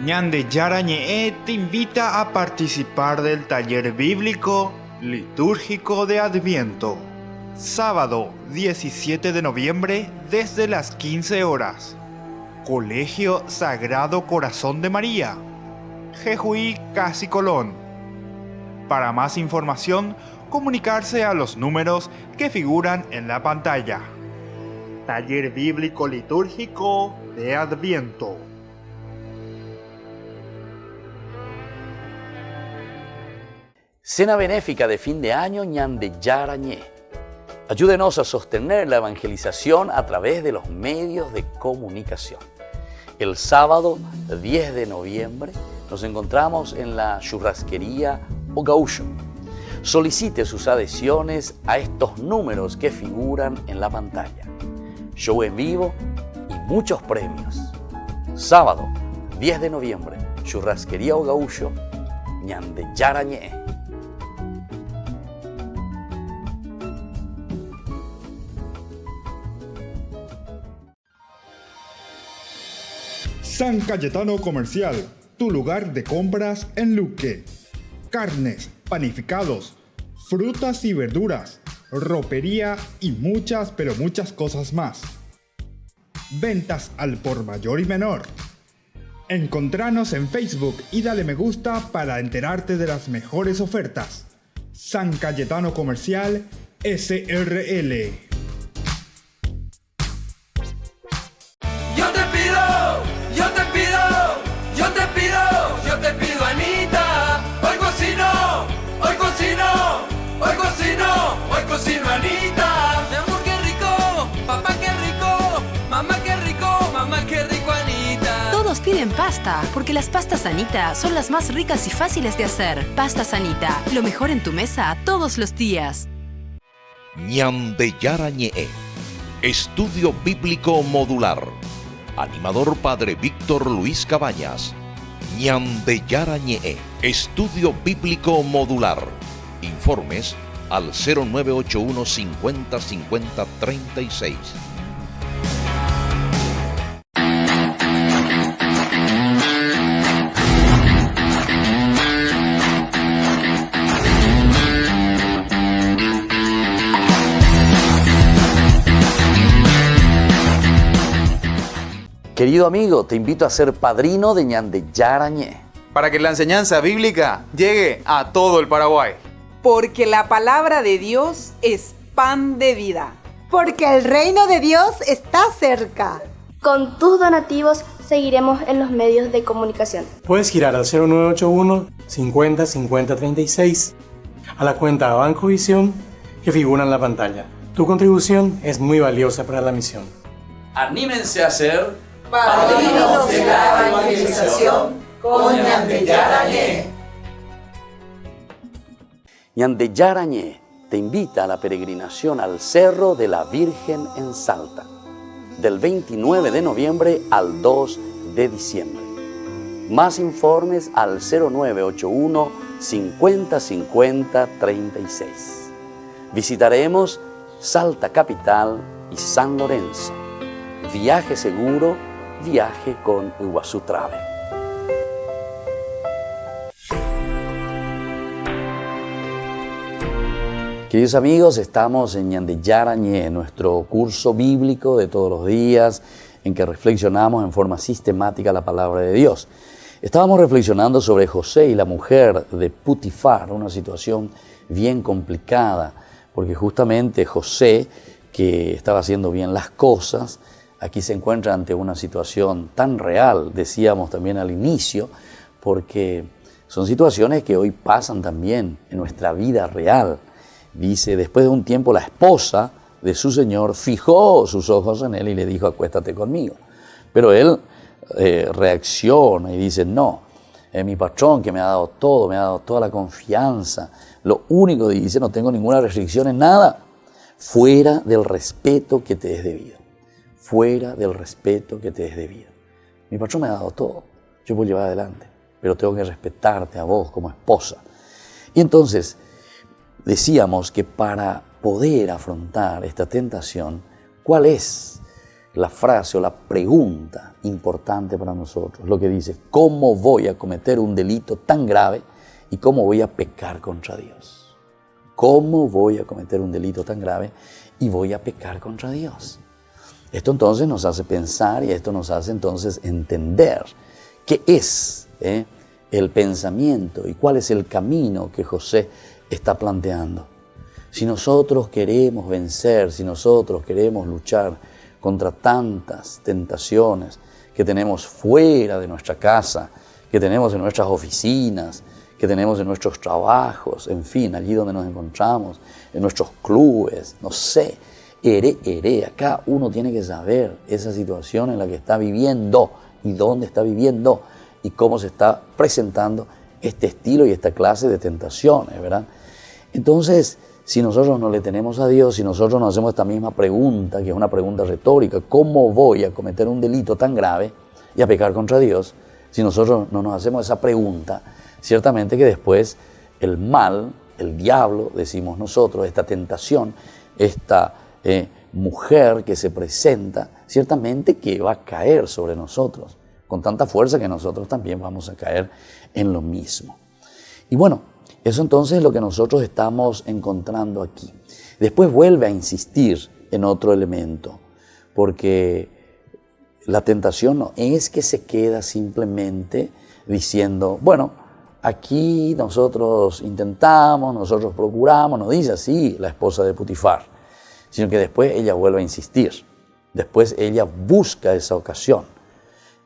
Ñande Yarañe te invita a participar del taller bíblico litúrgico de Adviento. Sábado 17 de noviembre desde las 15 horas. Colegio Sagrado Corazón de María. Jejuí, Casi Colón. Para más información, comunicarse a los números que figuran en la pantalla. Taller bíblico litúrgico de Adviento. Cena benéfica de fin de año Ñande Yarañé. Ayúdenos a sostener la evangelización a través de los medios de comunicación. El sábado 10 de noviembre nos encontramos en la churrasquería O Gaúcho. Solicite sus adhesiones a estos números que figuran en la pantalla. Show en vivo y muchos premios. Sábado 10 de noviembre, churrasquería O Gaúcho, Ñande Yarañé. San Cayetano Comercial, tu lugar de compras en Luque. Carnes, panificados, frutas y verduras, ropería y muchas, pero muchas cosas más. Ventas al por mayor y menor. Encontranos en Facebook y dale me gusta para enterarte de las mejores ofertas. San Cayetano Comercial, SRL. Yo te pido, Anita, hoy cocino, Anita. Mi amor, qué rico, papá, qué rico, mamá, qué rico, mamá. porque las pastas Anita son las más ricas y fáciles de hacer. Pastas Anita, lo mejor en tu mesa todos los días. Ñande Yarañe, Estudio Bíblico Modular. Animador Padre Víctor Luis Cabañas. Ñande Yarañe, Estudio Bíblico Modular. Informes al 0981 50 50 36. Querido amigo, te invito a ser padrino de Ñande Yarañe, para que la enseñanza bíblica llegue a todo el Paraguay. Porque la palabra de Dios es pan de vida. Porque el reino de Dios está cerca. Con tus donativos seguiremos en los medios de comunicación. Puedes girar al 0981 50 50 36 a la cuenta Banco Visión que figura en la pantalla. Tu contribución es muy valiosa para la misión. Anímense a ser padrinos de la evangelización con Ñande Yarañe. Ñande Yarañe te invita a la peregrinación al Cerro de la Virgen en Salta, del 29 de noviembre al 2 de diciembre. Más informes al 0981 50 50 36. Visitaremos Salta Capital y San Lorenzo. Viaje seguro, viaje con Iguazú Travel. Queridos amigos, estamos en Ñande Yarañe, nuestro curso bíblico de todos los días, en que reflexionamos en forma sistemática la palabra de Dios. Estábamos reflexionando sobre José y la mujer de Putifar, una situación bien complicada, porque justamente José, que estaba haciendo bien las cosas, aquí se encuentra ante una situación tan real, decíamos también al inicio, porque son situaciones que hoy pasan también en nuestra vida real. Dice, después de un tiempo la esposa de su señor fijó sus ojos en él y le dijo, acuéstate conmigo. Pero él reacciona y dice, no, es mi patrón que me ha dado todo, me ha dado toda la confianza. Lo único que dice, no tengo ninguna restricción en nada, fuera del respeto que te es debido. Fuera del respeto que te es debido. Mi patrón me ha dado todo, yo puedo llevar adelante, pero tengo que respetarte a vos como esposa. Y entonces decíamos que para poder afrontar esta tentación, ¿cuál es la frase o la pregunta importante para nosotros? Lo que dice, ¿cómo voy a cometer un delito tan grave y cómo voy a pecar contra Dios? ¿Cómo voy a cometer un delito tan grave y voy a pecar contra Dios? Esto entonces nos hace pensar y esto nos hace entonces entender qué es el pensamiento y cuál es el camino que José está planteando. Si nosotros queremos vencer, si nosotros queremos luchar contra tantas tentaciones que tenemos fuera de nuestra casa, que tenemos en nuestras oficinas, que tenemos en nuestros trabajos, en fin, allí donde nos encontramos, en nuestros clubes, no sé, acá uno tiene que saber esa situación en la que está viviendo y dónde está viviendo y cómo se está presentando este estilo y esta clase de tentaciones, ¿verdad? Entonces, si nosotros no le tenemos a Dios, si nosotros nos hacemos esta misma pregunta, que es una pregunta retórica, ¿cómo voy a cometer un delito tan grave y a pecar contra Dios? Si nosotros no nos hacemos esa pregunta, ciertamente que después el mal, el diablo, decimos nosotros, esta tentación, esta mujer que se presenta, ciertamente que va a caer sobre nosotros, con tanta fuerza que nosotros también vamos a caer en lo mismo. Y bueno, eso entonces es lo que nosotros estamos encontrando aquí. Después vuelve a insistir en otro elemento, porque la tentación no es que se queda simplemente diciendo, bueno, aquí nosotros intentamos, nosotros procuramos, no dice así la esposa de Putifar, sino que después ella vuelve a insistir. Después ella busca esa ocasión.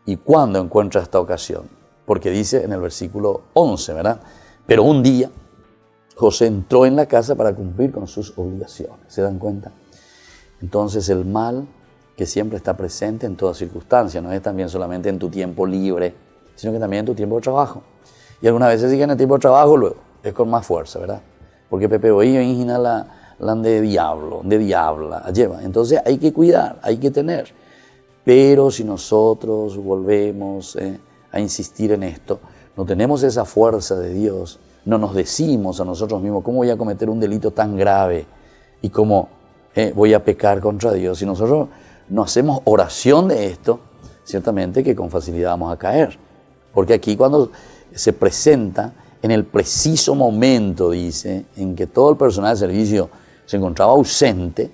¿Y cuándo encuentra esta ocasión? Porque dice en el versículo 11, ¿verdad? Pero un día José entró en la casa para cumplir con sus obligaciones. ¿Se dan cuenta? Entonces el mal que siempre está presente en toda circunstancia, no es también solamente en tu tiempo libre, sino que también en tu tiempo de trabajo. Y algunas veces sí que en el tiempo de trabajo luego es con más fuerza, ¿verdad? Porque Pepe Oillo ingina la de diablo, de diabla, lleva. Entonces hay que cuidar, hay que tener. Pero si nosotros volvemos a insistir en esto, no tenemos esa fuerza de Dios, no nos decimos a nosotros mismos, ¿cómo voy a cometer un delito tan grave? Y cómo voy a pecar contra Dios. Si nosotros no hacemos oración de esto, ciertamente que con facilidad vamos a caer. Porque aquí cuando se presenta, en el preciso momento, dice, en que todo el personal de servicio se encontraba ausente,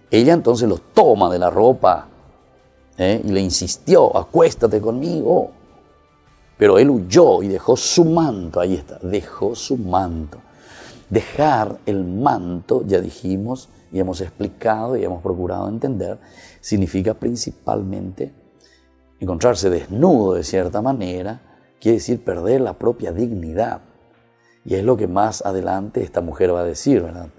ella entonces lo toma de la ropa y le insistió, acuéstate conmigo. Pero él huyó y dejó su manto, ahí está, dejó su manto. Dejar el manto, ya dijimos y hemos explicado y hemos procurado entender, significa principalmente encontrarse desnudo de cierta manera, quiere decir perder la propia dignidad. Y es lo que más adelante esta mujer va a decir, ¿verdad?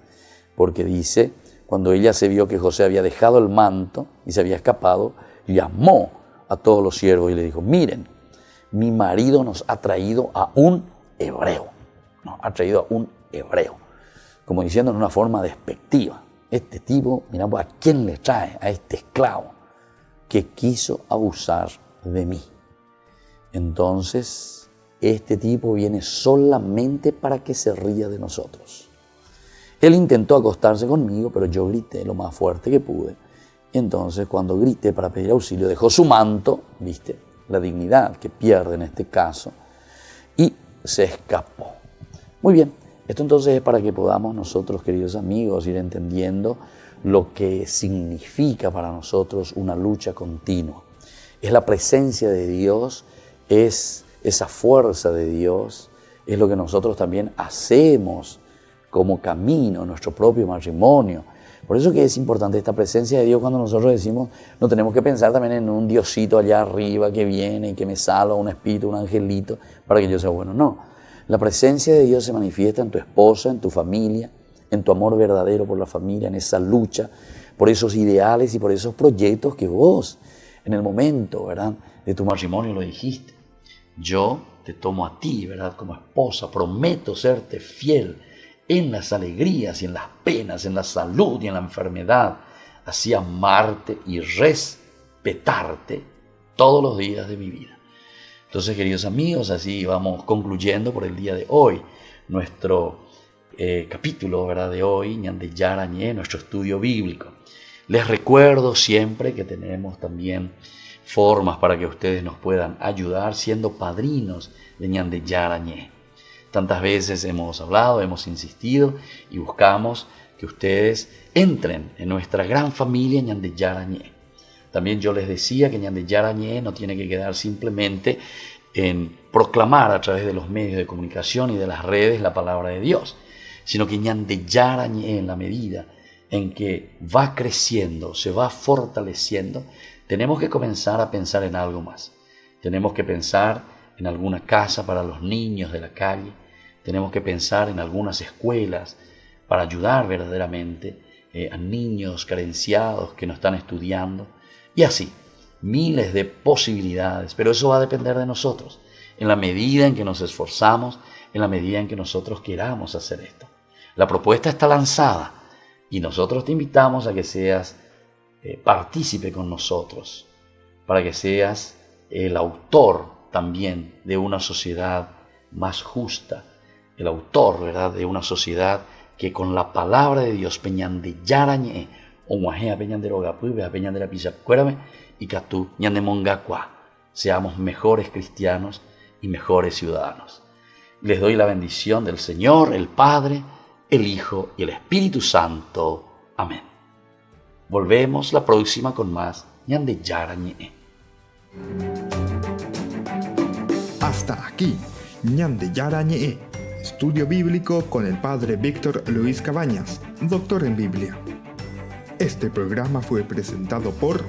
Porque dice, cuando ella se vio que José había dejado el manto y se había escapado, llamó a todos los siervos y le dijo, miren, mi marido nos ha traído a un hebreo. Nos ha traído a un hebreo. Como diciendo en una forma despectiva. Este tipo, mira, ¿a quién le trae? A este esclavo que quiso abusar de mí. Entonces, este tipo viene solamente para que se ría de nosotros. Él intentó acostarse conmigo, pero yo grité lo más fuerte que pude. Entonces, cuando grité para pedir auxilio, dejó su manto, ¿viste? La dignidad que pierde en este caso, y se escapó. Muy bien, esto entonces es para que podamos nosotros, queridos amigos, ir entendiendo lo que significa para nosotros una lucha continua. Es la presencia de Dios, es esa fuerza de Dios, es lo que nosotros también hacemos como camino, nuestro propio matrimonio. Por eso que es importante esta presencia de Dios cuando nosotros decimos, no tenemos que pensar también en un Diosito allá arriba que viene y que me salva, un espíritu, un angelito, para que yo sea bueno. No, la presencia de Dios se manifiesta en tu esposa, en tu familia, en tu amor verdadero por la familia, en esa lucha, por esos ideales y por esos proyectos que vos, en el momento, ¿verdad?, de tu matrimonio lo dijiste. Yo te tomo a ti, ¿verdad?, como esposa, prometo serte fiel en las alegrías y en las penas, en la salud y en la enfermedad, así amarte y respetarte todos los días de mi vida. Entonces, queridos amigos, así vamos concluyendo por el día de hoy nuestro capítulo, ¿verdad?, de hoy, Ñande Yarañé, nuestro estudio bíblico. Les recuerdo siempre que tenemos también formas para que ustedes nos puedan ayudar siendo padrinos de Ñande Yarañé. Tantas veces hemos hablado, hemos insistido y buscamos que ustedes entren en nuestra gran familia Ñande Yarañé. También yo les decía que Ñande Yarañé no tiene que quedar simplemente en proclamar a través de los medios de comunicación y de las redes la palabra de Dios, sino que Ñande Yarañé, en la medida en que va creciendo, se va fortaleciendo, tenemos que comenzar a pensar en algo más. Tenemos que pensar en alguna casa para los niños de la calle, tenemos que pensar en algunas escuelas para ayudar verdaderamente a niños carenciados que no están estudiando, y así, miles de posibilidades, pero eso va a depender de nosotros, en la medida en que nos esforzamos, en la medida en que nosotros queramos hacer esto. La propuesta está lanzada y nosotros te invitamos a que seas partícipe con nosotros, para que seas el autor también de una sociedad más justa, el autor, ¿verdad?, de una sociedad que con la palabra de Dios, Peñande Yarañé, Omuajea Peñande Rogapuibe, Peñande la Pizacuérame, y Catú Ñande Mongacua, seamos mejores cristianos y mejores ciudadanos. Les doy la bendición del Señor, el Padre, el Hijo y el Espíritu Santo. Amén. Volvemos la próxima con más Ñande Yarañé. Hasta aquí, Ñande Yarañé, estudio bíblico con el Padre Víctor Luis Cabañas, doctor en Biblia. Este programa fue presentado por